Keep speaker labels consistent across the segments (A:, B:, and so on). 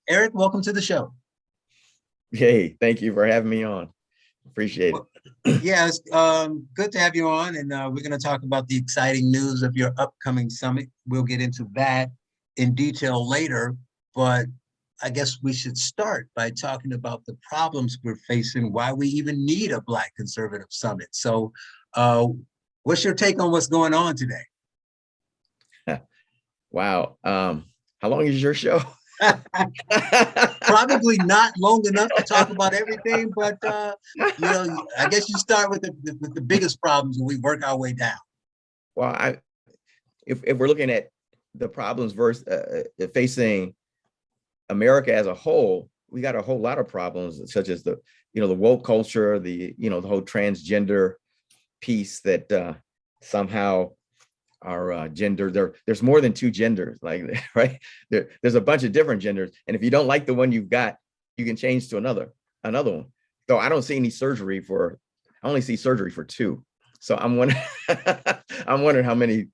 A: Eric, welcome to the show.
B: Hey, thank you for having me on. Appreciate it.
A: Well, yeah, it's good to have you on, and we're going to talk about the exciting news of your upcoming summit. We'll get into that in detail later, but I guess we should start by talking about the problems we're facing, why we even need a Black conservative summit. So, uh, what's your take on what's going on today?
B: Wow. How long is your show?
A: Probably not long enough to talk about everything, but I guess you start with the biggest problems and we work our way down.
B: Well, if we're looking at the problems versus facing America as a whole, we got a whole lot of problems, such as the woke culture, the whole transgender piece that somehow our gender there's more than two genders, like right there's a bunch of different genders, and if you don't like the one you've got, you can change to another one. So I don't see any surgery for I only see surgery for two. So I'm wondering I'm wondering how many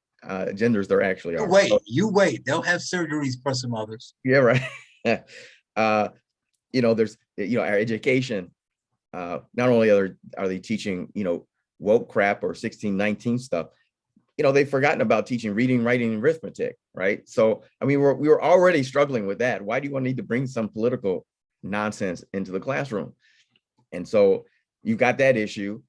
B: genders there actually
A: You
B: are.
A: wait,
B: So,
A: you wait. They'll have surgeries for some others.
B: yeah, right. uh there's our education, not only are they teaching woke crap or 1619 stuff, they've forgotten about teaching reading, writing, and arithmetic, right? So, I mean, we were already struggling with that. Why do you want to need to bring some political nonsense into the classroom? And so you've got that issue.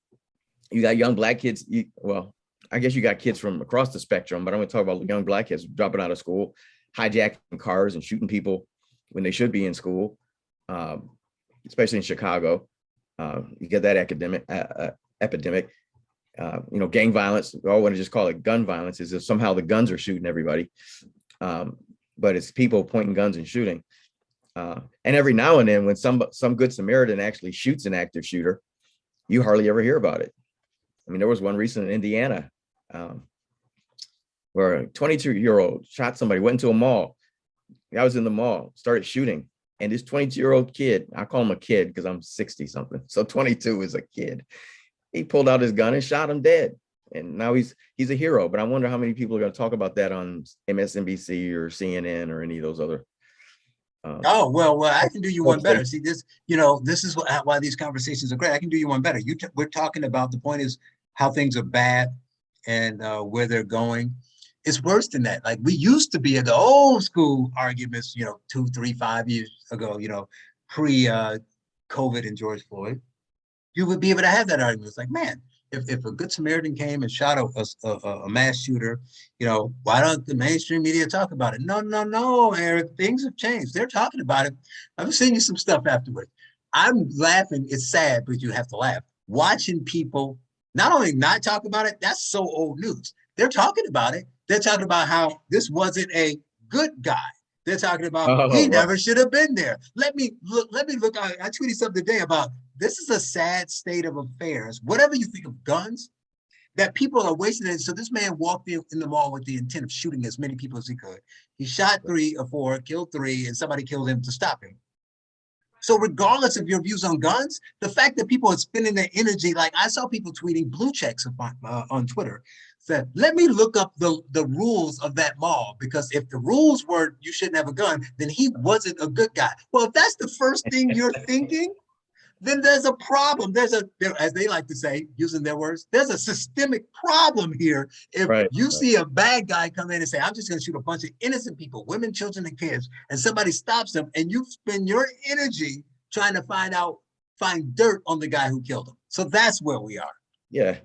B: You got young Black kids. Well, I guess you got kids from across the spectrum, but I'm going to talk about young Black kids dropping out of school, hijacking cars and shooting people when they should be in school, um, especially in Chicago. You get that epidemic. Gang violence. We all want to just call it gun violence, as if somehow the guns are shooting everybody. But it's people pointing guns and shooting. And every now and then, when some good Samaritan actually shoots an active shooter, you hardly ever hear about it. I mean, there was one recent in Indiana, where a 22-year-old shot somebody, went into a mall. I was in the mall, started shooting. And this 22-year-old kid, I call him a kid because I'm 60 something. So 22 is a kid. He pulled out his gun and shot him dead. And now he's a hero. But I wonder how many people are going to talk about that on MSNBC or CNN or any of those other.
A: Oh, well, I can do you one better. See, this is why these conversations are great. I can do you one better. We're talking about, the point is how things are bad and where they're going. It's worse than that. Like, we used to be at the old school arguments, 2, 3, 5 years ago, pre COVID and George Floyd. You would be able to have that argument. It's like, man, if a good Samaritan came and shot a mass shooter, why don't the mainstream media talk about it? No, no, no, Eric, things have changed. They're talking about it. I'm sending you some stuff afterwards. I'm laughing. It's sad, but you have to laugh. Watching people not only not talk about it, that's so old news. They're talking about it. They're talking about how this wasn't a good guy. They're talking about he
B: Oh, right.
A: never should have been there. Let me look. I tweeted something today about this is a sad state of affairs. Whatever you think of guns, that people are wasting it. So this man walked in the mall with the intent of shooting as many people as he could. He shot 3 or 4, killed 3, and somebody killed him to stop him. So regardless of your views on guns, the fact that people are spending their energy, like I saw people tweeting blue checks on Twitter, said, let me look up the rules of that mall, because if the rules were you shouldn't have a gun, then he wasn't a good guy. Well, if that's the first thing you're thinking, then there's a problem. As they like to say, using their words, there's a systemic problem here. If
B: Right.
A: you see a bad guy come in and say, I'm just going to shoot a bunch of innocent people, women, children, and kids, and somebody stops them, and you spend your energy trying to find dirt on the guy who killed him. So that's where we are.
B: Yeah.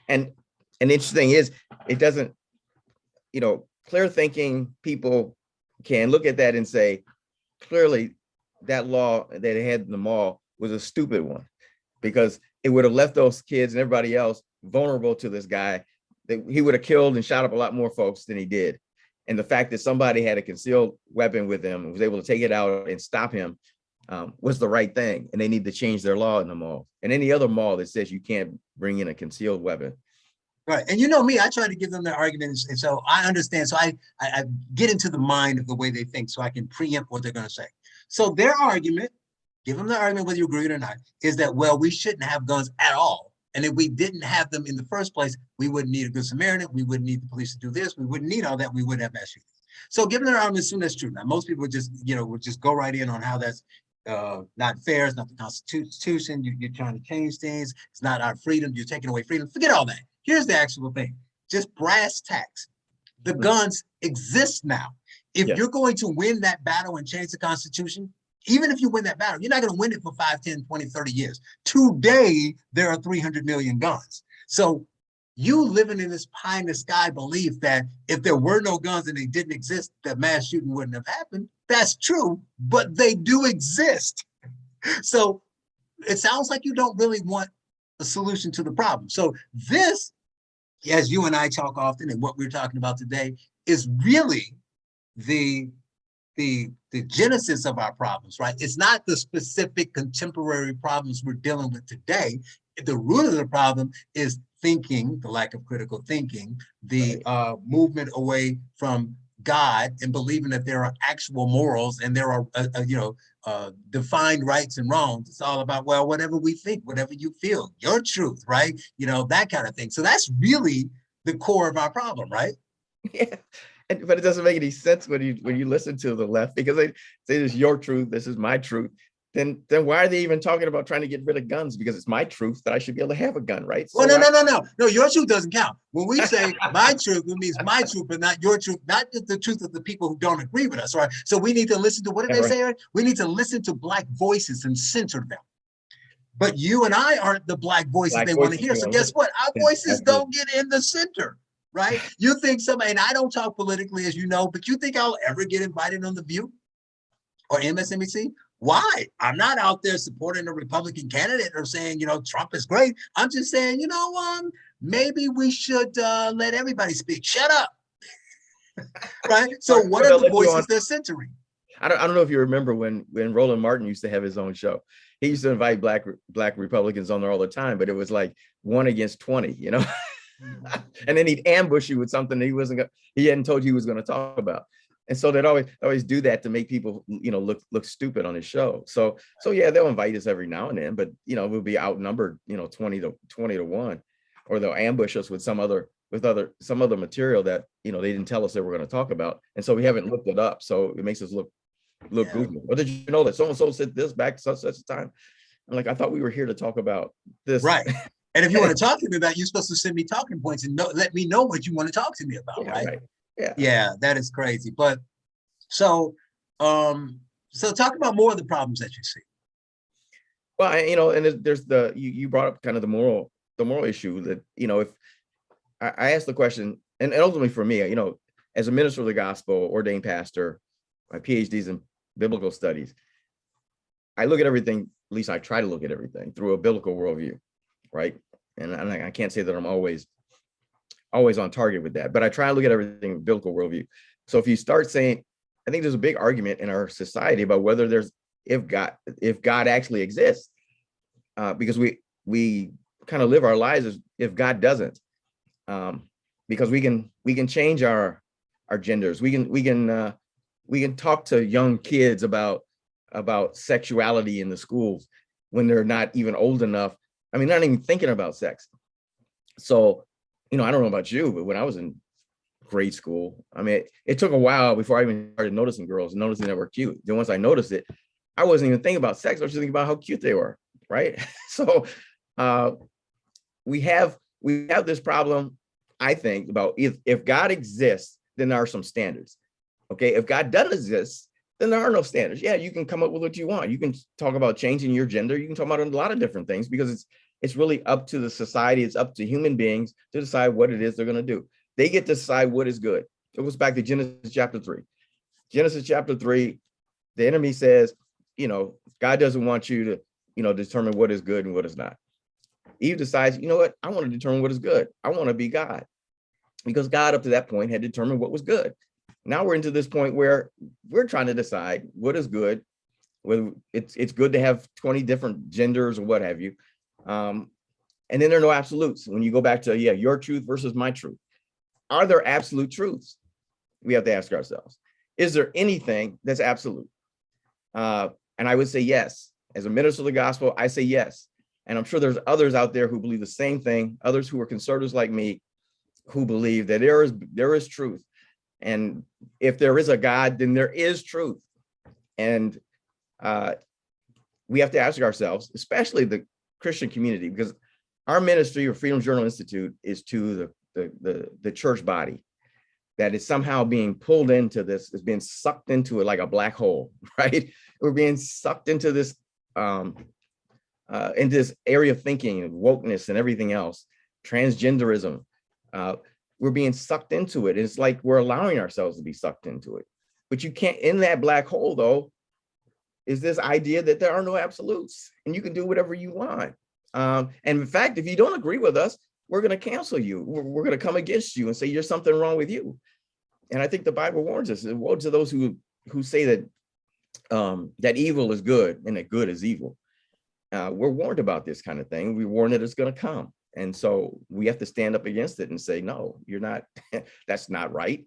B: And the interesting is, it doesn't, clear thinking people can look at that and say, clearly that law that they had in the mall was a stupid one, because it would have left those kids and everybody else vulnerable to this guy. That he would have killed and shot up a lot more folks than he did. And the fact that somebody had a concealed weapon with him and was able to take it out and stop him was the right thing. And they need to change their law in the mall and any other mall that says you can't bring in a concealed weapon.
A: Right. And you know me, I try to give them their arguments. And so I understand. So I get into the mind of the way they think so I can preempt what they're going to say. So their argument, give them the argument whether you agree or not, is that, well, we shouldn't have guns at all. And if we didn't have them in the first place, we wouldn't need a good Samaritan. We wouldn't need the police to do this. We wouldn't need all that. We wouldn't have mass shootings. So giving an arm as soon as true. Now, most people just, would just go right in on how that's not fair. It's not the Constitution. You're trying to change things. It's not our freedom. You're taking away freedom. Forget all that. Here's the actual thing. Just brass tacks. The guns exist now. If
B: Yes.
A: you're going to win that battle and change the Constitution, even if you win that battle, you're not going to win it for 5, 10, 20, 30 years. Today, there are 300 million guns. So you living in this pie in the sky belief that if there were no guns and they didn't exist, that mass shooting wouldn't have happened. That's true, but they do exist. So it sounds like you don't really want a solution to the problem. So this, as you and I talk often, and what we're talking about today, is really the genesis of our problems, right? It's not the specific contemporary problems we're dealing with today. The root of the problem is thinking, the lack of critical thinking, the movement away from God and believing that there are actual morals and there are, defined rights and wrongs. It's all about, well, whatever we think, whatever you feel, your truth, right? That kind of thing. So that's really the core of our problem, right?
B: Yeah. But it doesn't make any sense when you listen to the left, because they say this is your truth, this is my truth. Then why are they even talking about trying to get rid of guns? Because it's my truth that I should be able to have a gun, right?
A: So well, no. Your truth doesn't count. When we say my truth, it means my truth, but not your truth, not the truth of the people who don't agree with us, right? So we need to listen to, what did they say, Eric? We need to listen to Black voices and censor them. But you and I aren't the Black voices they want to hear. So guess what? Our voices don't get in the center, right? You think somebody, and I don't talk politically, as you know, but you think I'll ever get invited on The View or MSNBC? Why? I'm not out there supporting a Republican candidate or saying, Trump is great. I'm just saying, maybe we should let everybody speak. Shut up. Right? So what are the voices they're centering?
B: I don't know if you remember when Roland Martin used to have his own show. He used to invite black Republicans on there all the time, but it was like 1 against 20, and then he'd ambush you with something that he hadn't told you he was going to talk about. And so they'd always do that to make people, look stupid on his show. So yeah, they'll invite us every now and then, but we'll be outnumbered, 20 to 1, or they'll ambush us with some other material that they didn't tell us they were going to talk about, and so we haven't looked it up. So it makes us look goofy. Or did you know that so and so said this back to such a time? I'm like, I thought we were here to talk about this,
A: right? And if you want to talk to me about, you're supposed to send me talking points and let me know what you want to talk to me about, right? Yeah, that is crazy. But so talk about more of the problems that you see.
B: Well, and there's you brought up kind of the moral issue that, if I asked the question, and ultimately for me, as a minister of the gospel, ordained pastor, my PhDs in biblical studies, I look at everything, at least I try to look at everything through a biblical worldview, right? And I can't say that I'm always on target with that, but I try to look at everything with biblical worldview. So if you start saying, I think there's a big argument in our society about whether if God actually exists, because we kind of live our lives as if God doesn't, because we can change our genders. We can talk to young kids about sexuality in the schools when they're not even old enough. I mean, not even thinking about sex. So, I don't know about you, but when I was in grade school, I mean, it took a while before I even started noticing girls and noticing that were cute. Then once I noticed it, I wasn't even thinking about sex. I was just thinking about how cute they were, right? So we have this problem, I think, about if God exists, then there are some standards. Okay, if God doesn't exist, then there are no standards. Yeah, you can come up with what you want. You can talk about changing your gender. You can talk about a lot of different things, because it's really up to the society. It's up to human beings to decide what it is they're going to do. They get to decide what is good. It goes back to Genesis chapter 3. Genesis chapter 3, the enemy says, God doesn't want you to, determine what is good and what is not. Eve decides, you know what? I want to determine what is good. I want to be God, because God up to that point had determined what was good. Now we're into this point where we're trying to decide what is good, whether it's good to have 20 different genders or what have you. And then there are no absolutes. When you go back to, your truth versus my truth, are there absolute truths? We have to ask ourselves, is there anything that's absolute? And I would say yes. As a minister of the gospel, I say yes. And I'm sure there's others out there who believe the same thing, others who are conservatives like me, who believe that there is truth. And if there is a God, then there is truth. And we have to ask ourselves, especially the Christian community, because our ministry or Freedom Journal Institute is to the church body that is somehow being pulled into this, is being sucked into it like a black hole, right? We're being sucked into this area of thinking and wokeness and everything else, transgenderism. We're being sucked into it. It's like we're allowing ourselves to be sucked into it. But you can't, in that black hole though, is this idea that there are no absolutes and you can do whatever you want. And in fact, if you don't agree with us, we're going to cancel you. We're going to come against you and say there's something wrong with you. And I think the Bible warns us. Woe to those who say that that evil is good and that good is evil. We're warned about this kind of thing. We're warned that it's going to come. And so we have to stand up against it and say, no, you're not, that's not right.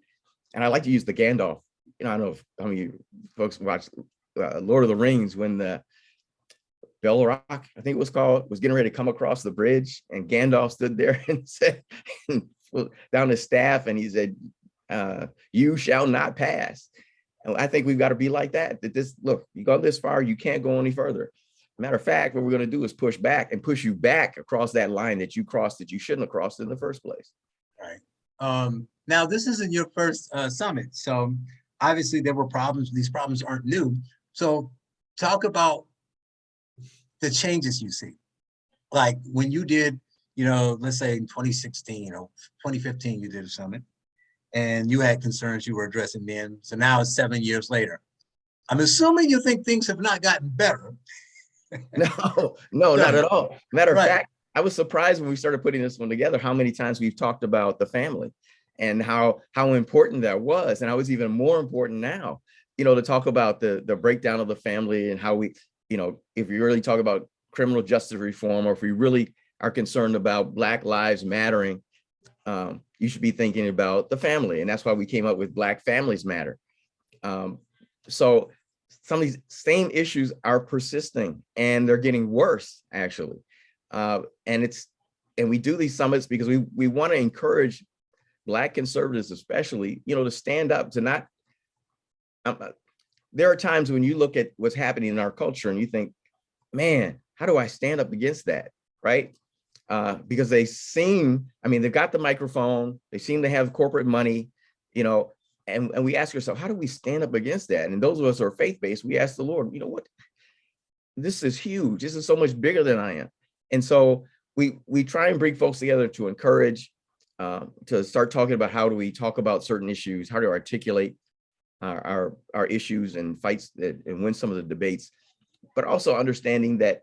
B: And I like to use the Gandalf. I don't know if how many folks watch Lord of the Rings, when the Belrock, I think it was called, was getting ready to come across the bridge, and Gandalf stood there and said, down his staff, and he said, you shall not pass. And I think we've got to be like that, look, you go this far, you can't go any further. Matter of fact, what we're going to do is push back and push you back across that line that you crossed, that you shouldn't have crossed in the first place.
A: Right. Now, this isn't your first summit. So obviously there were problems. These problems aren't new. So talk about the changes you see. Like when you did, let's say in 2016 or 2015, you did a summit and you had concerns you were addressing then. So now it's 7 years later. I'm assuming you think things have not gotten better.
B: No, not at all. Matter of fact, I was surprised when we started putting this one together, how many times we've talked about the family and how important that was. And how it's even more important now, to talk about the breakdown of the family and how we, if you really talk about criminal justice reform, or if we really are concerned about Black Lives Mattering, you should be thinking about the family. And that's why we came up with Black Families Matter. So some of these same issues are persisting and they're getting worse, actually. And we do these summits because we want to encourage Black conservatives, especially, to stand up, to not, there are times when you look at what's happening in our culture and you think, man, how do I stand up against that, right? Because they seem, they've got the microphone, they seem to have corporate money, and we ask ourselves, how do we stand up against that? And those of us who are faith-based, we ask the Lord, what, this is huge. This is so much bigger than I am. And so we try and bring folks together to encourage, to start talking about how do we talk about certain issues, how to articulate our issues and fights and win some of the debates, but also understanding that,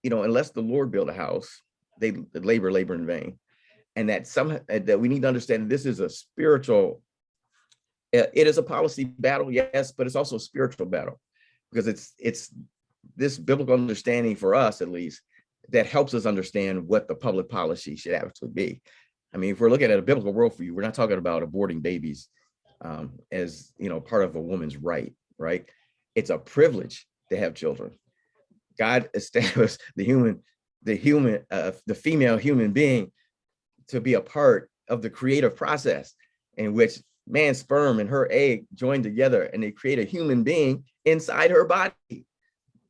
B: unless the Lord build a house, they labor in vain. And that we need to understand this is a spiritual, it is a policy battle, yes, but it's also a spiritual battle, because it's this biblical understanding for us, at least, that helps us understand what the public policy should actually be. If we're looking at a biblical worldview, we're not talking about aborting babies as part of a woman's right? It's a privilege to have children. God established the female human being to be a part of the creative process in which man's sperm and her egg join together and they create a human being inside her body.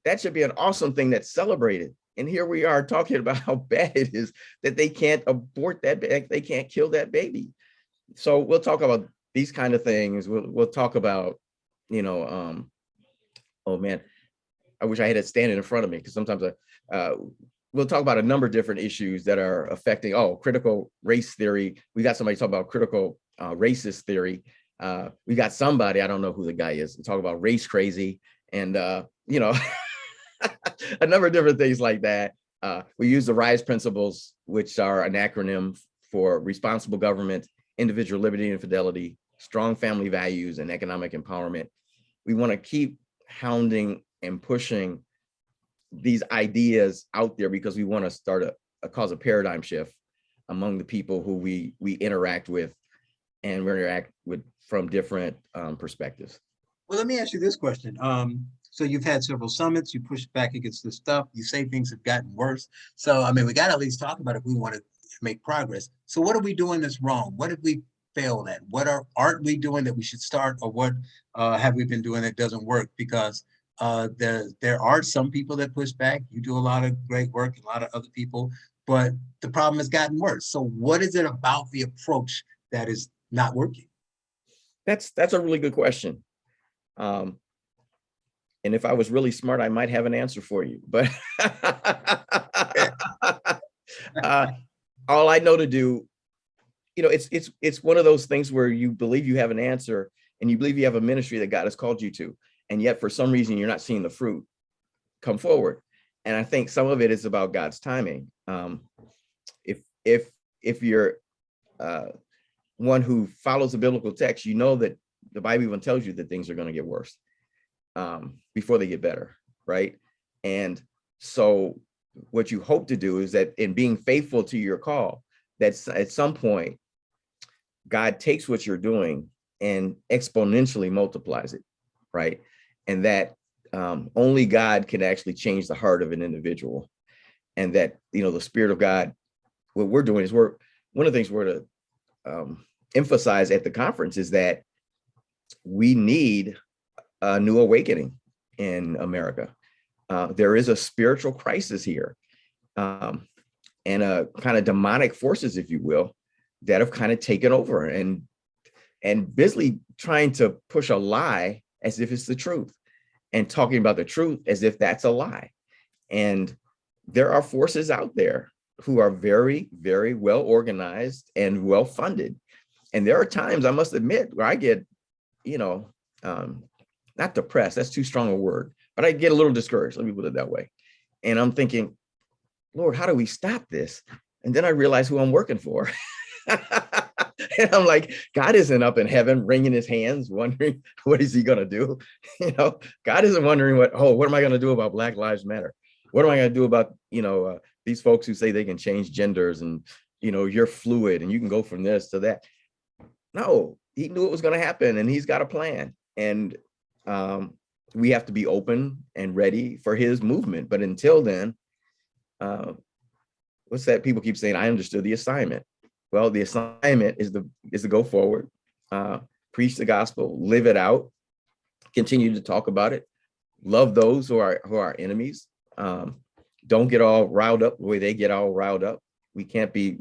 B: That should be an awesome thing that's celebrated. And here we are talking about how bad it is that they can't abort that, they can't kill that baby. So we'll talk about these kind of things. We'll talk about, oh man, I wish I had it standing in front of me, because sometimes we'll talk about a number of different issues that are affecting, critical race theory. We got somebody talking about critical racist theory. We got somebody, I don't know who the guy is, talk about race crazy and, a number of different things like that. We use the RISE principles, which are an acronym for responsible government, individual liberty and fidelity, strong family values, and economic empowerment. We want to keep hounding and pushing these ideas out there because we want to start cause a paradigm shift among the people who we interact with, and we interact with from different perspectives.
A: Well, let me ask you this question. So you've had several summits, you push back against this stuff, you say things have gotten worse. So, we got to at least talk about it if we want to make progress. So what are we doing that's wrong? What did we failed at? What aren't we doing that we should start, or what have we been doing that doesn't work? Because there are some people that push back. You do a lot of great work, a lot of other people, but the problem has gotten worse. So what is it about the approach that is not working?
B: That's a really good question. Um, and if I was really smart, I might have an answer for you. But uh, all I know to do, it's one of those things where you believe you have an answer and you believe you have a ministry that God has called you to, and yet for some reason you're not seeing the fruit come forward. And I think some of it is about God's timing. If you're one who follows the biblical text, you know that the Bible even tells you that things are going to get worse before they get better, right? And so what you hope to do is that in being faithful to your call, that at some point, God takes what you're doing and exponentially multiplies it, right? And that only God can actually change the heart of an individual. And that, the Spirit of God, what we're doing is one of the things we're to emphasize at the conference is that we need a new awakening in America. There is a spiritual crisis here, and a kind of demonic forces, if you will, that have kind of taken over and busily trying to push a lie as if it's the truth, and talking about the truth as if that's a lie. And there are forces out there who are very, very well organized and well funded. And there are times, I must admit, where I get, not depressed, that's too strong a word, but I get a little discouraged, let me put it that way. And I'm thinking, Lord, how do we stop this? And then I realize who I'm working for. And I'm like, God isn't up in heaven wringing his hands, wondering what is he going to do? God isn't wondering what am I going to do about Black Lives Matter? What am I going to do about, these folks who say they can change genders and, you're fluid and you can go from this to that. No, he knew it was going to happen and he's got a plan. And we have to be open and ready for his movement. But until then, what's that people keep saying? I understood the assignment. Well, the assignment is to go forward, preach the gospel, live it out, continue to talk about it, love those who are enemies. Don't get all riled up the way they get all riled up. We can't be,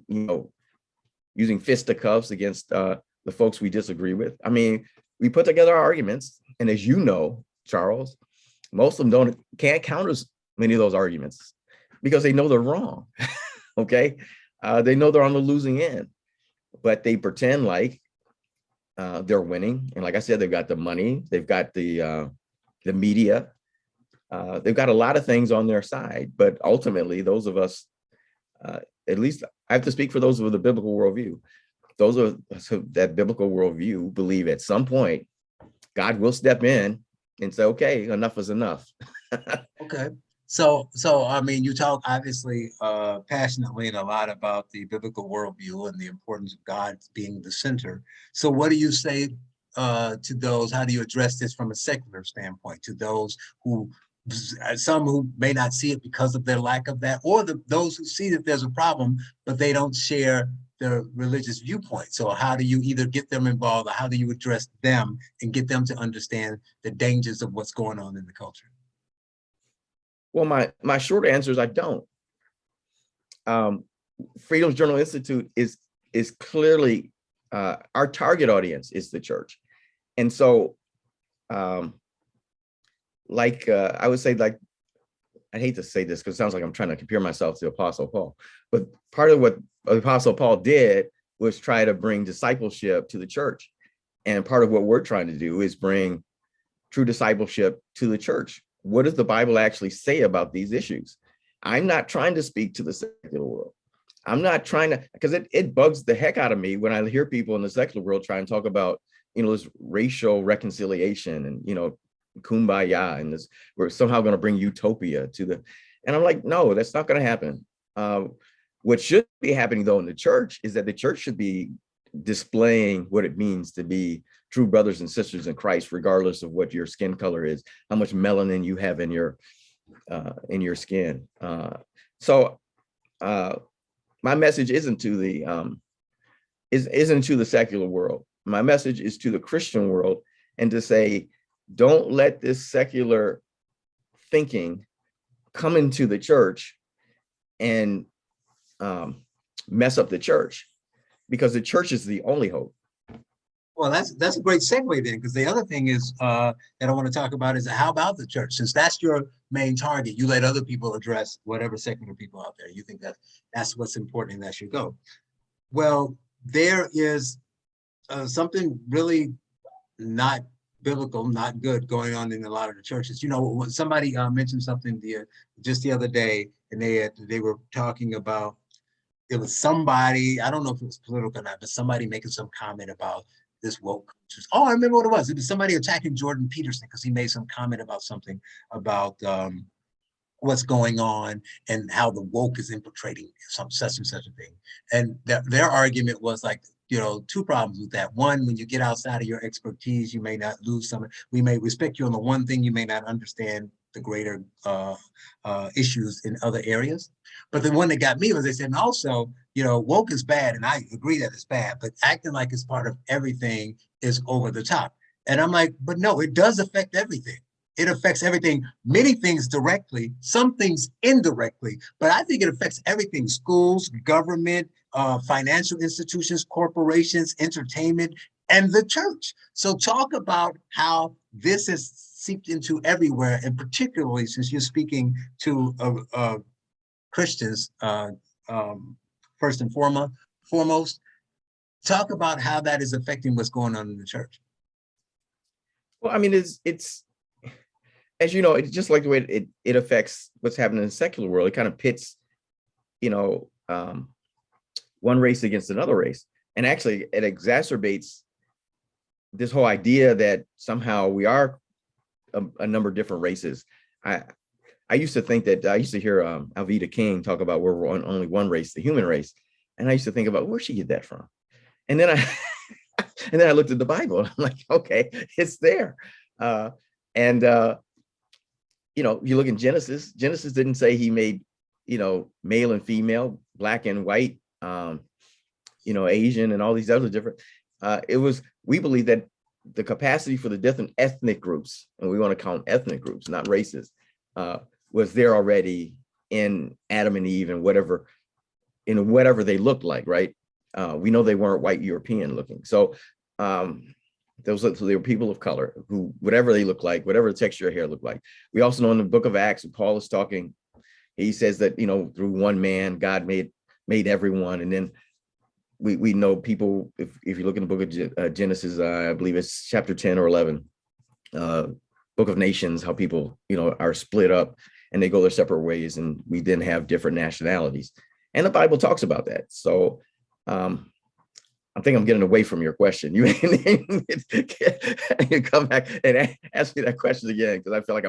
B: using fisticuffs against the folks we disagree with. I mean, we put together our arguments, and as you know, Charles, most of them can't counter many of those arguments because they know they're wrong. Okay, they know they're on the losing end, but they pretend like they're winning. And like I said, they've got the money, they've got the media, they've got a lot of things on their side. But ultimately, those of us, at least I have to speak for those with a biblical worldview. Those of us that biblical worldview believe at some point God will step in and say, "Okay, enough is enough."
A: Okay. So I mean, you talk obviously passionately and a lot about the biblical worldview and the importance of God being the center. So what do you say to those? How do you address this from a secular standpoint to those who, some who may not see it because of their lack of that, or those who see that there's a problem, but they don't share the religious viewpoint? So how do you either get them involved, or how do you address them and get them to understand the dangers of what's going on in the culture?
B: Well, my short answer is I don't. Freedom's Journal Institute is clearly our target audience is the church, and so I would say, like, I hate to say this because it sounds like I'm trying to compare myself to Apostle Paul, but part of what Apostle Paul did was try to bring discipleship to the church, and part of what we're trying to do is bring true discipleship to the church. What does the Bible actually say about these issues? I'm not trying to speak to the secular world. I'm not trying to, because it bugs the heck out of me when I hear people in the secular world try and talk about, this racial reconciliation and, kumbaya, and this, we're somehow going to bring utopia to the, and I'm like, no, that's not going to happen. What should be happening though in the church is that the church should be displaying what it means to be true brothers and sisters in Christ, regardless of what your skin color is, how much melanin you have in your skin. So my message isn't to the isn't to the secular world. My message is to the Christian world, and to say, don't let this secular thinking come into the church and mess up the church, because the church is the only hope.
A: Well, that's a great segue then, because the other thing is that I want to talk about is how about the church? Since that's your main target, you let other people address whatever secular people out there. You think that that's what's important and that should go. Well, there is something really not biblical, not good going on in a lot of the churches. You know, when somebody mentioned something just the other day, and they were talking about, it was somebody, I don't know if it was political or not, but somebody making some comment about this woke. Oh, I remember what it was. It was somebody attacking Jordan Peterson because he made some comment about something about what's going on and how the woke is infiltrating some such and such a thing. And their argument was like, you know, two problems with that. One, when you get outside of your expertise, you may not lose some. We may respect you on the one thing, you may not understand the greater issues in other areas. But the one that got me was they said, and also, you know, woke is bad, and I agree that it's bad, but acting like it's part of everything is over the top. And I'm like, but no, it does affect everything. It affects everything, many things directly, some things indirectly, but I think it affects everything: schools, government, financial institutions, corporations, entertainment, and the church. So talk about how this has seeped into everywhere, and particularly since you're speaking to Christians, first and foremost, talk about how that is affecting what's going on in the church.
B: Well, I mean, it's as you know, it's just like the way it affects what's happening in the secular world. It kind of pits, you know, one race against another race. And actually, it exacerbates this whole idea that somehow we are a number of different races. I used to think that, I used to hear Alveda King talk about we're only one race, the human race. And I used to think about, where'd she get that from? And then I looked at the Bible, and I'm like, okay, it's there. You know, you look in Genesis didn't say he made, you know, male and female, black and white, you know, Asian and all these other different, we believe that the capacity for the different ethnic groups, and we want to count ethnic groups, not races, was there already in Adam and Eve and whatever they looked like, right? We know they weren't white European looking. So they were people of color who, whatever they look like, whatever the texture of hair looked like. We also know in the book of Acts, Paul is talking, he says that, you know, through one man, God made everyone. And then we know people, if you look in the book of Genesis, I believe it's chapter 10 or 11, book of nations, how people, you know, are split up and they go their separate ways. And we then have different nationalities. And the Bible talks about that. So, I think I'm getting away from your question. You come back and ask me that question again, because I feel like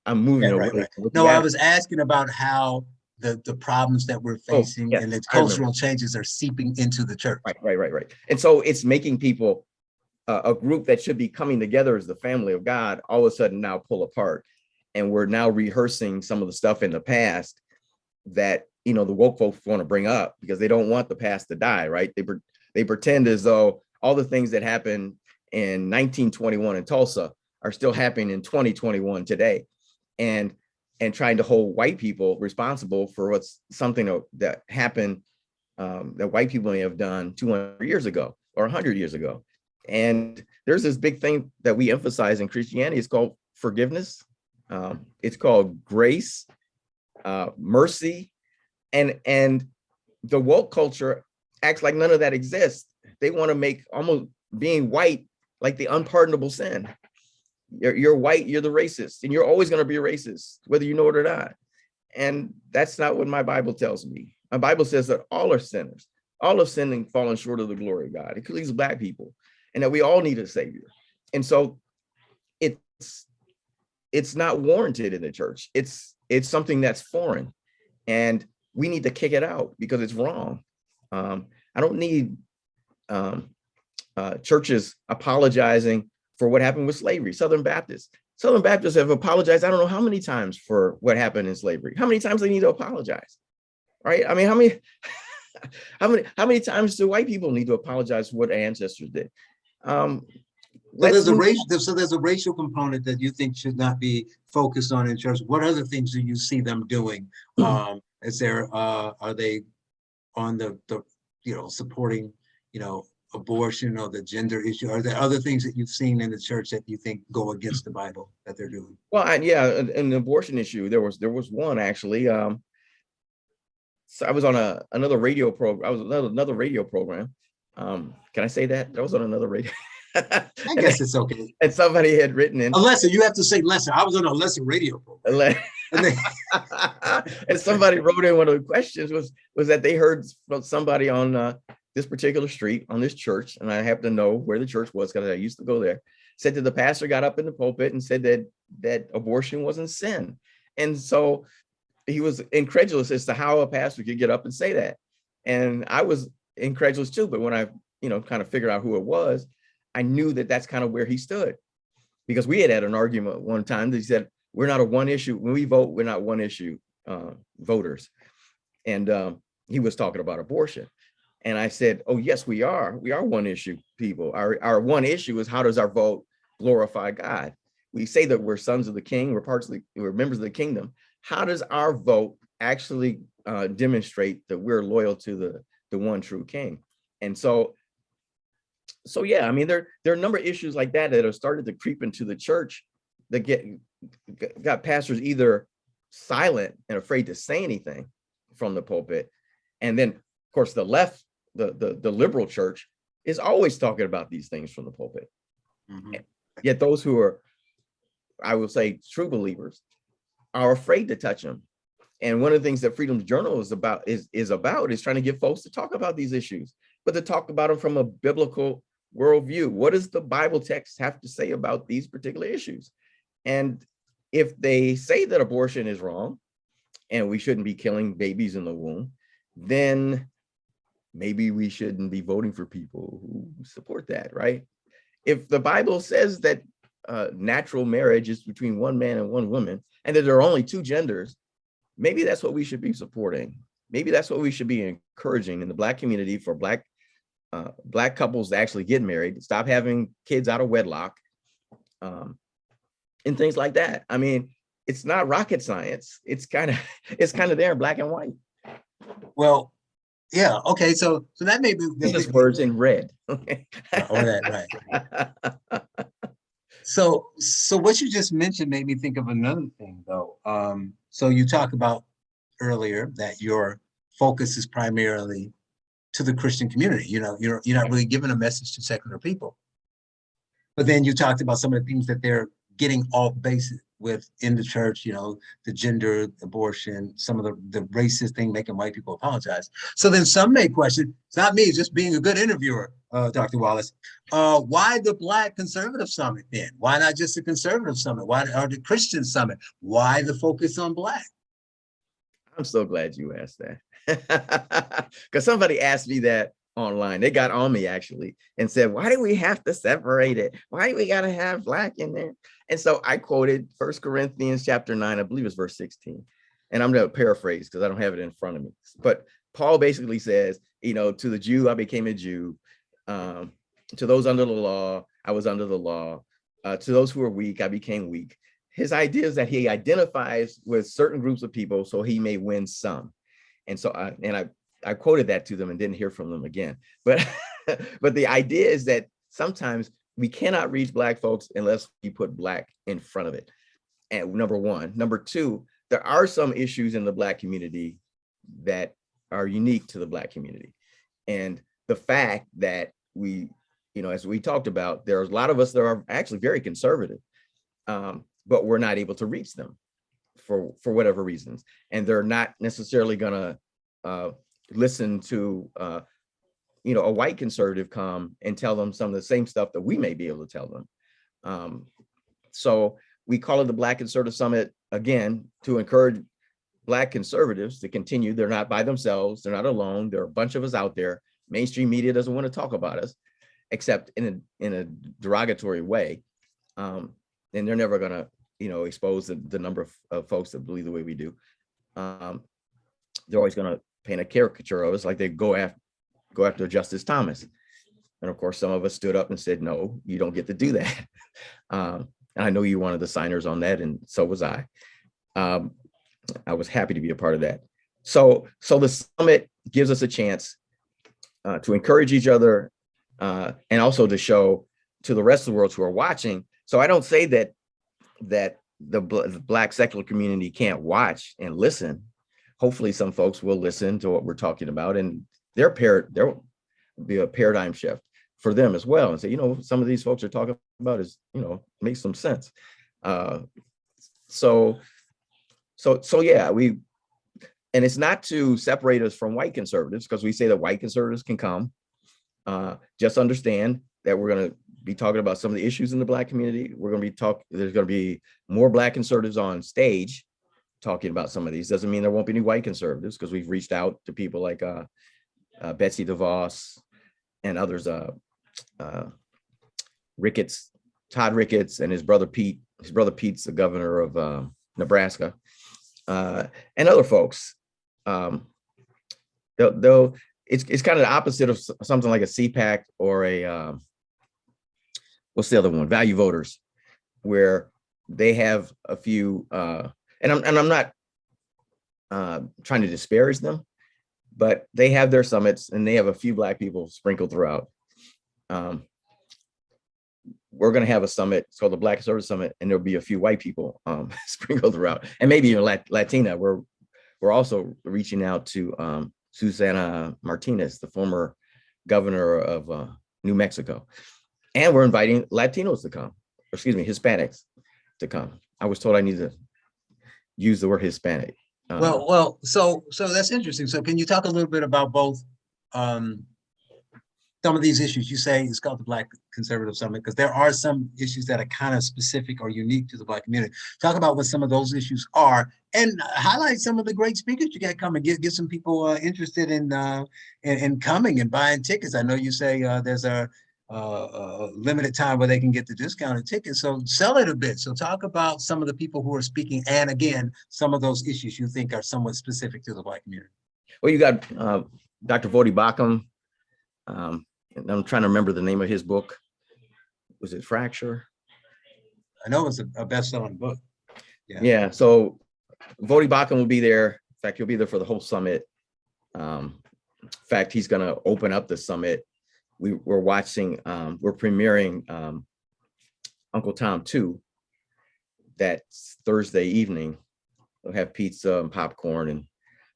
B: I'm moving away.
A: Right. No, I was asking about how the problems that we're facing and the cultural changes are seeping into the church.
B: Right. And so it's making people, a group that should be coming together as the family of God, all of a sudden now pull apart. And we're now rehearsing some of the stuff in the past that, you know, the woke folks want to bring up because they don't want the past to die, right? They pretend as though all the things that happened in 1921 in Tulsa are still happening in 2021 today, and trying to hold white people responsible for what's something that happened, that white people may have done 200 years ago or 100 years ago. And there's this big thing that we emphasize in Christianity. It's called forgiveness. It's called grace, mercy, and the woke culture acts like none of that exists. They want to make almost being white like the unpardonable sin. You're white, you're the racist, and you're always going to be a racist, whether you know it or not. And that's not what my Bible tells me. My Bible says that all are sinners, all have sinned and fallen short of the glory of God, including Black people, and that we all need a savior. And so it's not warranted in the church. It's something that's foreign, and we need to kick it out because it's wrong. I don't need churches apologizing for what happened with slavery. Southern Baptists have apologized, I don't know how many times, for what happened in slavery. How many times they need to apologize, right? I mean, how many times do white people need to apologize for what ancestors did?
A: So
B: Let's move.
A: there's a racial component that you think should not be focused on in church. What other things do you see them doing? Is there are they on the supporting abortion or the gender issue? Are there other things that you've seen in the church that you think go against the Bible that they're doing?
B: Well, yeah, an abortion issue. There was one actually. So I was on another radio program. I was another radio program. Can I say that? I was on another radio.
A: I guess it's okay.
B: And somebody had written in.
A: Lesser, you have to say lesser. I was on a lesser radio program.
B: And somebody wrote in, one of the questions was that they heard from somebody on this particular street on this church, and I happen to know where the church was because I used to go there, said that the pastor got up in the pulpit and said that abortion wasn't sin. And so he was incredulous as to how a pastor could get up and say that. And I was incredulous too, but when I kind of figured out who it was, I knew that that's kind of where he stood, because we had an argument one time that he said, we're not a one issue. When we vote, we're not one issue voters. And he was talking about abortion. And I said, oh, yes, we are. We are one issue people. Our one issue is, how does our vote glorify God? We say that we're sons of the king, we're members of the kingdom. How does our vote actually demonstrate that we're loyal to the one true king? And so yeah, I mean, there are a number of issues like that have started to creep into the church that got pastors either silent and afraid to say anything from the pulpit. And then, of course, the left, the liberal church is always talking about these things from the pulpit. Mm-hmm. Yet those who are, I will say, true believers are afraid to touch them. And one of the things that Freedom's Journal is about is trying to get folks to talk about these issues, but to talk about them from a biblical worldview. What does the Bible text have to say about these particular issues? And if they say that abortion is wrong and we shouldn't be killing babies in the womb, then maybe we shouldn't be voting for people who support that, right? If the Bible says that natural marriage is between one man and one woman, and that there are only two genders, maybe that's what we should be supporting. Maybe that's what we should be encouraging in the Black community, for Black couples to actually get married, stop having kids out of wedlock, and things like that. I mean, it's not rocket science. It's kind of there in black and white.
A: Well, yeah, okay. So that may be
B: just words in red.
A: Right. So what you just mentioned made me think of another thing, though. So you talked about earlier that your focus is primarily to the Christian community. You're not really giving a message to secular people. But then you talked about some of the things that they're getting off base with in the church, the gender, abortion, some of the racist thing, making white people apologize. So then some may question, it's not me, it's just being a good interviewer, Dr. Wallace. Why the Black Conservative Summit then? Why not just the Conservative Summit? Why or the Christian Summit? Why the focus on Black?
B: I'm so glad you asked that. Because somebody asked me that online. They got on me actually and said, why do we have to separate it? Why do we got to have Black in there? And so I quoted 1 Corinthians chapter 9, I believe it's verse 16. And I'm going to paraphrase because I don't have it in front of me. But Paul basically says, to the Jew, I became a Jew. To those under the law, I was under the law. To those who are weak, I became weak. His idea is that he identifies with certain groups of people so he may win some. And so I quoted that to them and didn't hear from them again. But the idea is that sometimes we cannot reach Black folks unless we put Black in front of it. And number one. Number two, there are some issues in the Black community that are unique to the Black community. And the fact that we, as we talked about, there's a lot of us that are actually very conservative, but we're not able to reach them for whatever reasons. And they're not necessarily gonna listen to a white conservative come and tell them some of the same stuff that we may be able to tell them. So we call it the Black Conservative Summit, again, to encourage Black conservatives to continue. They're not by themselves. They're not alone. There are a bunch of us out there. Mainstream media doesn't want to talk about us, except in a derogatory way. And they're never going to, expose the number of folks that believe the way we do. They're always going to paint a caricature of us, like they go after Justice Thomas. And of course, some of us stood up and said, no, you don't get to do that. And I know you one of the signers on that, and so was I. I was happy to be a part of that. So the summit gives us a chance to encourage each other and also to show to the rest of the world who are watching. So I don't say that the Black secular community can't watch and listen. Hopefully some folks will listen to what we're talking about, and there will be a paradigm shift for them as well, and say, some of these folks are talking about is, makes some sense. So yeah, and it's not to separate us from white conservatives, because we say that white conservatives can come. Just understand that we're going to be talking about some of the issues in the Black community. There's going to be more Black conservatives on stage talking about some of these. Doesn't mean there won't be any white conservatives, because we've reached out to people like Betsy DeVos and others, Todd Ricketts, and his brother Pete. His brother Pete's the governor of Nebraska, and other folks. Though it's kind of the opposite of something like a CPAC or a what's the other one? Value Voters, where they have a few, and I'm not trying to disparage them, but they have their summits and they have a few Black people sprinkled throughout. We're going to have a summit. It's called the Black Conservative Summit, and there'll be a few white people sprinkled throughout, and maybe even Latina. We're also reaching out to Susana Martinez, the former governor of New Mexico, and we're inviting Latinos to come. Hispanics to come. I was told I need to use the word Hispanic.
A: So that's interesting. So can you talk a little bit about both some of these issues? You say it's called the Black Conservative Summit because there are some issues that are kind of specific or unique to the Black community. Talk about what some of those issues are and highlight some of the great speakers you got coming. Get some people interested in coming and buying tickets. I know you say there's a limited time where they can get the discounted tickets. So sell it a bit. So talk about some of the people who are speaking, and again, some of those issues you think are somewhat specific to the Black community.
B: Well, you got Dr. Vodi Bakum. And I'm trying to remember the name of his book. Was it Fracture?
A: I know it's a best-selling book.
B: Yeah. So Vodi Bakum will be there. In fact, he'll be there for the whole summit. In fact, he's going to open up the summit. We're premiering Uncle Tom 2 that Thursday evening. We'll have pizza and popcorn and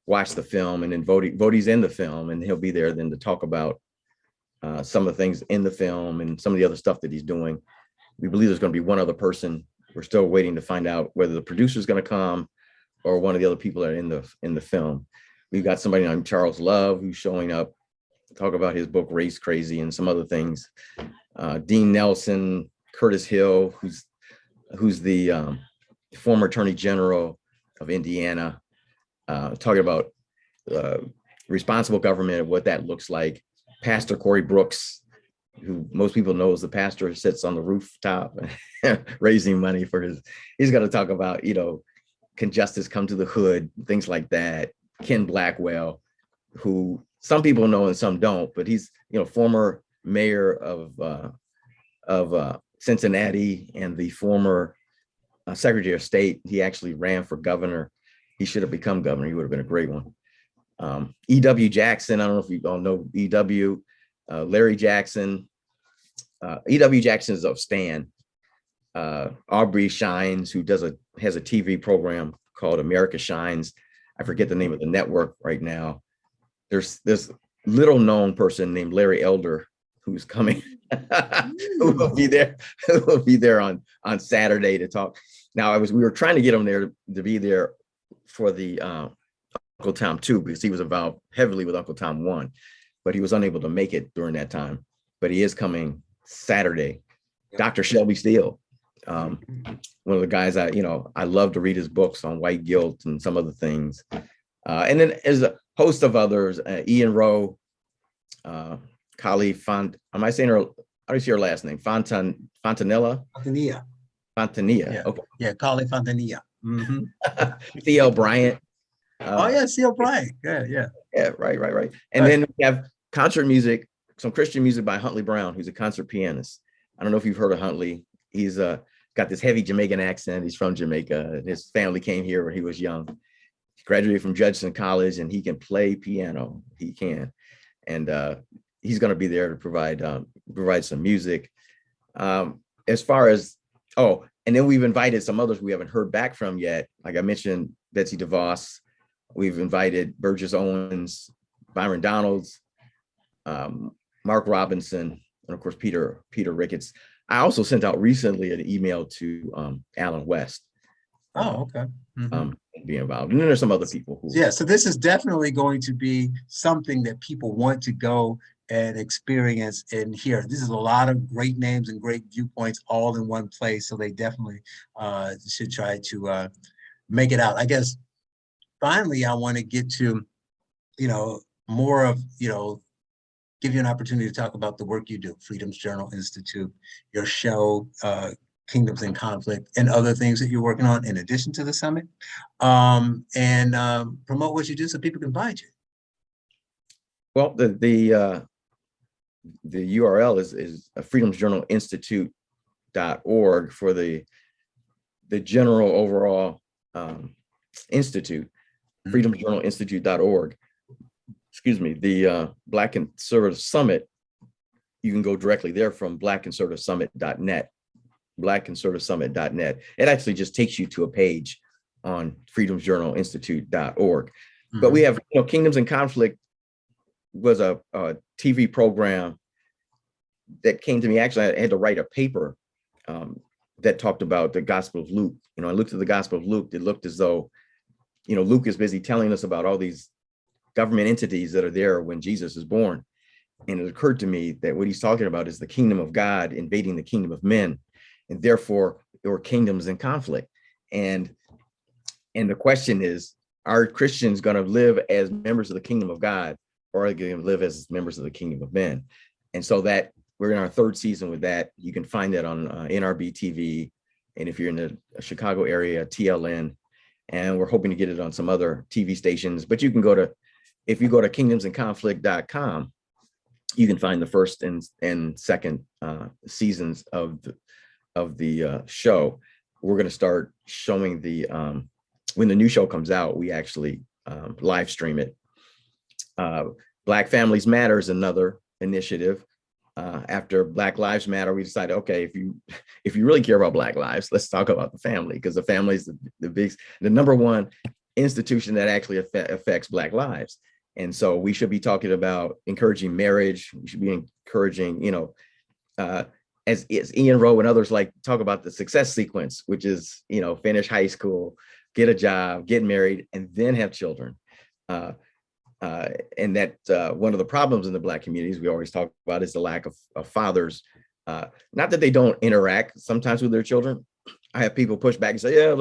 B: watch the film. And then Vodi's in the film, and he'll be there then to talk about some of the things in the film and some of the other stuff that he's doing. We believe there's going to be one other person. We're still waiting to find out whether the producer is going to come or one of the other people that are in the film. We've got somebody named Charles Love who's showing up to talk about his book Race Crazy and some other things. Dean Nelson, Curtis Hill, who's the former Attorney General of Indiana, talking about responsible government and what that looks like. Pastor Corey Brooks, who most people know as the pastor who sits on the rooftop raising money for he's going to talk about, can justice come to the hood, things like that. Ken Blackwell, who some people know and some don't, but he's, former mayor of Cincinnati and the former Secretary of State. He actually ran for governor. He should have become governor. He would have been a great one. E.W. Jackson, I don't know if you all know E.W. Larry Jackson. E.W. Jackson is of Stan. Aubrey Shines, who has a TV program called America Shines. I forget the name of the network right now. There's this little known person named Larry Elder who's coming, who will be there on Saturday to talk. Now we were trying to get him there to be there for the Uncle Tom 2, because he was involved heavily with Uncle Tom 1, but he was unable to make it during that time. But he is coming Saturday. Dr. Shelby Steele, one of the guys I love to read his books on white guilt and some other things. And then there's a host of others, Ian Rowe, Kali Font. Am I saying her? How do you say her last name? Fontanilla? Fontanilla.
A: Yeah.
B: Okay.
A: Yeah, Kali Fontanilla. Mm-hmm.
B: Theo Bryant.
A: Oh yeah, C.L. Bryant. Yeah, yeah.
B: Yeah, right. And then we have concert music, some Christian music by Huntley Brown, who's a concert pianist. I don't know if you've heard of Huntley. He's got this heavy Jamaican accent. He's from Jamaica. His family came here when he was young. He graduated from Judson College, and he can play piano. He can, and he's going to be there to provide some music. As far as and then we've invited some others we haven't heard back from yet. Like I mentioned, Betsy DeVos. We've invited Burgess Owens, Byron Donalds, Mark Robinson, and of course Peter Ricketts. I also sent out recently an email to Alan West.
A: Oh, okay.
B: Be involved, and then there's some other people who.
A: Yeah, so this is definitely going to be something that people want to go and experience and hear. This is a lot of great names and great viewpoints all in one place, so they definitely should try to make it out. I guess finally, I want to get to, more of, give you an opportunity to talk about the work you do, Freedom's Journal Institute, your show, Kingdoms in Conflict, and other things that you're working on in addition to the summit, and promote what you do so people can find you.
B: Well, the URL is Freedom's Journal Institute.org for the general overall institute, Freedom's Journal Institute.org. Excuse me, the Black Conservative Summit, you can go directly there from blackconservativesummit.net. blackconservativesummit.net. It actually just takes you to a page on freedomsjournalinstitute.org. But we have, Kingdoms in Conflict was a TV program that came to me. Actually, I had to write a paper that talked about the Gospel of Luke. I looked at the Gospel of Luke. It looked as though, Luke is busy telling us about all these government entities that are there when Jesus is born. And it occurred to me that what he's talking about is the kingdom of God invading the kingdom of men. And therefore, there were kingdoms in conflict. And the question is, are Christians going to live as members of the kingdom of God, or are they going to live as members of the kingdom of men? And so that we're in our third season with that. You can find that on NRB TV. And if you're in the Chicago area, TLN. And we're hoping to get it on some other TV stations. But if you go to kingdomsinconflict.com, you can find the first and second seasons of the show. We're going to start showing when the new show comes out, we actually live stream it. Black Families Matter is another initiative. After Black Lives Matter, we decided, okay, if you really care about Black lives, let's talk about the family, because the family is the number one institution that actually affects Black lives. And so we should be talking about encouraging marriage. We should be encouraging, as Ian Rowe and others like talk about the success sequence, which is, finish high school, get a job, get married, and then have children. And that one of the problems in the Black communities we always talk about is the lack of fathers. Not that they don't interact sometimes with their children. I have people push back and say, yeah,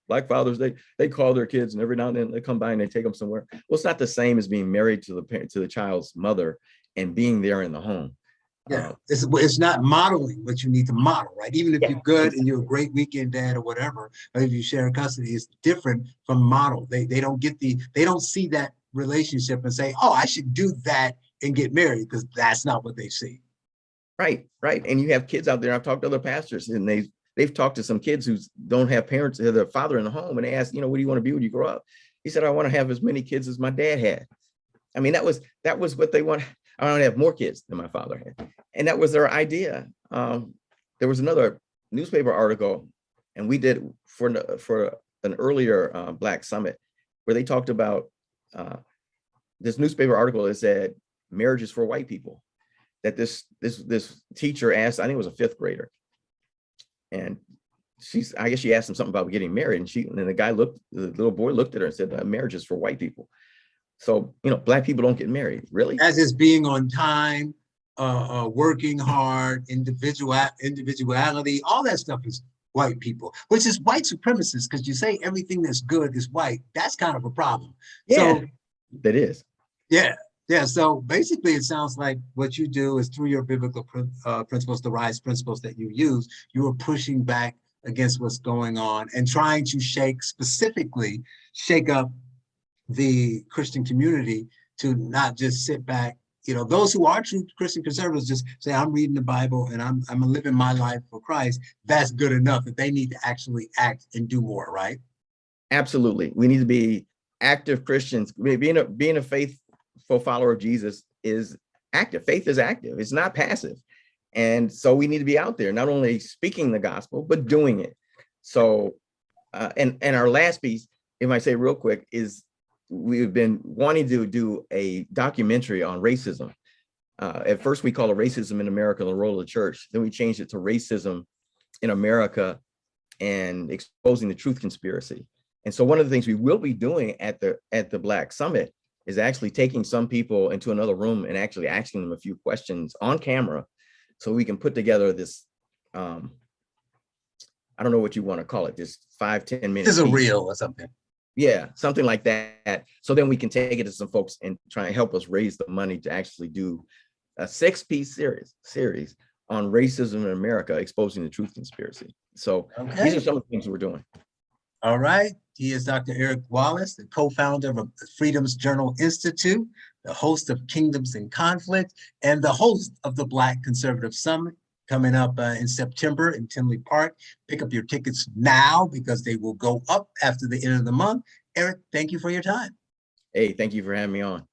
B: Black fathers, they call their kids, and every now and then they come by and they take them somewhere. Well, it's not the same as being married to the child's mother and being there in the home.
A: Yeah, it's not modeling what you need to model, right? Even if you're good and you're a great weekend dad or whatever, or if you share custody, it's different from model. They don't see that relationship and say, oh, I should do that and get married, because that's not what they see.
B: Right. And you have kids out there. I've talked to other pastors, and they've talked to some kids who don't have parents, their father in the home, and they ask, what do you want to be when you grow up? He said, I want to have as many kids as my dad had. I mean, that was what they want. I want to have more kids than my father had. And that was their idea. There was another newspaper article, and we did for an earlier Black Summit, where they talked about this newspaper article that said marriage is for white people. That this teacher asked, I think it was a fifth grader, and I guess she asked him something about getting married, and the little boy looked at her and said, marriage is for white people. So, Black people don't get married, really?
A: As is being on time, working hard, individuality, all that stuff is white people, which is white supremacist, because you say everything that's good is white. That's kind of a problem.
B: Yeah, so, that is.
A: Yeah. So basically, it sounds like what you do is, through your biblical principles, the rise principles that you use, you are pushing back against what's going on and trying to shake up the Christian community to not just sit back. You know, those who are true Christian conservatives just say, I'm reading the Bible and I'm living my life for Christ. That's good enough. That they need to actually act and do more, right?
B: Absolutely. We need to be active Christians. Being a faithful follower of Jesus is active. Faith is active. It's not passive. And so we need to be out there, not only speaking the gospel, but doing it. So, and our last piece, if I say real quick, is we've been wanting to do a documentary on racism. At first, we called it Racism in America, the Role of the Church. Then we changed it to Racism in America and Exposing the Truth Conspiracy. And so one of the things we will be doing at the Black Summit is actually taking some people into another room and actually asking them a few questions on camera so we can put together this, I don't know what you want to call it, this 5-10 minute
A: This is a reel or something.
B: Yeah, something like that. So then we can take it to some folks and try and help us raise the money to actually do a 6-piece series on racism in America, Exposing the Truth Conspiracy. So these are some of the things we're doing.
A: All right. He is Dr. Eric Wallace, the co-founder of the Freedom's Journal Institute, the host of Kingdoms in Conflict, and the host of the Black Conservative Summit coming up in September in Tinley Park. Pick up your tickets now because they will go up after the end of the month. Eric, thank you for your time.
B: Hey, thank you for having me on.